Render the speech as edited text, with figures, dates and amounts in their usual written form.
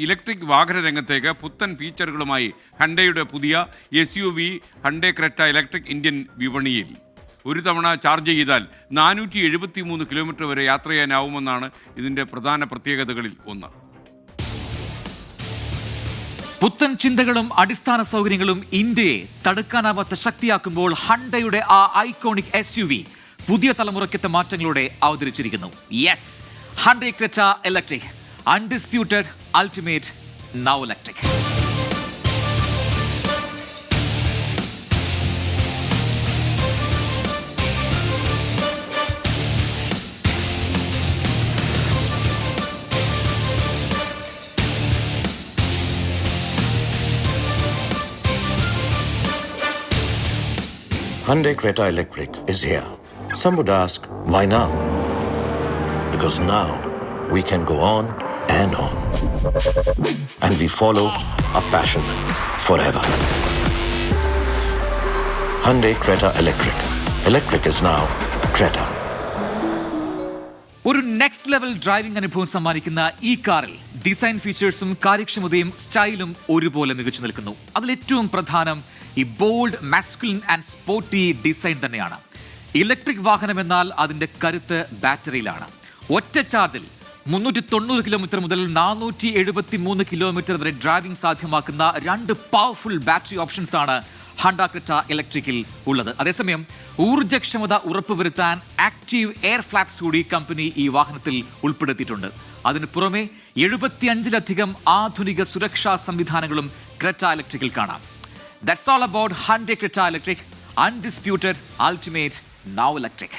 Electric വാഹന രംഗത്തേക്ക് പുത്തൻ ഫീച്ചറുകളുമായി ഹണ്ടയുടെ പുതിയ SUV ഹണ്ടേ ക്രെറ്റ ഇലക്ട്രിക് ഇന്ത്യൻ വിപണിയിൽ. ഒരു തവണ ചാർജ് ചെയ്താൽ 473 കിലോമീറ്റർ വരെ യാത്ര ചെയ്യാനാവുമെന്നാണ് ഇതിൻ്റെ പ്രധാന പ്രത്യേകതകളിൽ ഒന്ന്. പുത്തൻ ചിന്തകളും അടിസ്ഥാന സൗകര്യങ്ങളും ഇന്ത്യയെ തടുക്കാനാവാത്ത ശക്തിയാക്കുമ്പോൾ ഹണ്ടയുടെ ആ ഐക്കോണിക് SUV പുതിയ തലമുറയ്ക്കെത്ത മാറ്റങ്ങളോടെ അവതരിച്ചിരിക്കുന്നു. Yes, Hyundai Creta electric, undisputed, ultimate, now electric. Hyundai Creta Electric is here. Some would ask, why now? Because now we can go on and on. And we follow our passion forever. Hyundai Creta Electric. Electric is now Creta. ഒരു next level driving അനുഭവം സമ്മാനിക്കുന്ന ഈ കാറിൽ design ഫീച്ചേഴ്സും കാര്യക്ഷമതയും സ്റ്റൈലും ഒരുപോലെ മികച്ചു നിൽക്കുന്നു. അതിലേറ്റവും പ്രധാനം ഈ bold, masculine and sporty design തന്നെയാണ്. ഇലക്ട്രിക് വാഹനം എന്നാൽ അതിന്റെ കരുത്ത് ബാറ്ററിയിലാണ്. ഒറ്റ ചാർജിൽ 390 കിലോമീറ്റർ മുതൽ 473 കിലോമീറ്റർ വരെ ഡ്രൈവിംഗ് സാധ്യമാക്കുന്ന 2 പവർഫുൾ ബാറ്ററി ഓപ്ഷൻസ് ആണ് ഹണ്ട ക്രെറ്റ ഇലക്ട്രിക്കിൽ ഉള്ളത്. അതേസമയം ഊർജ്ജക്ഷമത ഉറപ്പുവരുത്താൻ ആക്റ്റീവ് എയർ ഫ്ലാപ്സ് കൂടി കമ്പനി ഈ വാഹനത്തിൽ ഉൾപ്പെടുത്തിയിട്ടുണ്ട്. അതിനു പുറമെ 75-ലധികം ആധുനിക സുരക്ഷാ സംവിധാനങ്ങളും ക്രെറ്റ ഇലക്ട്രിക്കിൽ കാണാം. That's all about Hyundai Creta Electric, undisputed, ultimate, now electric.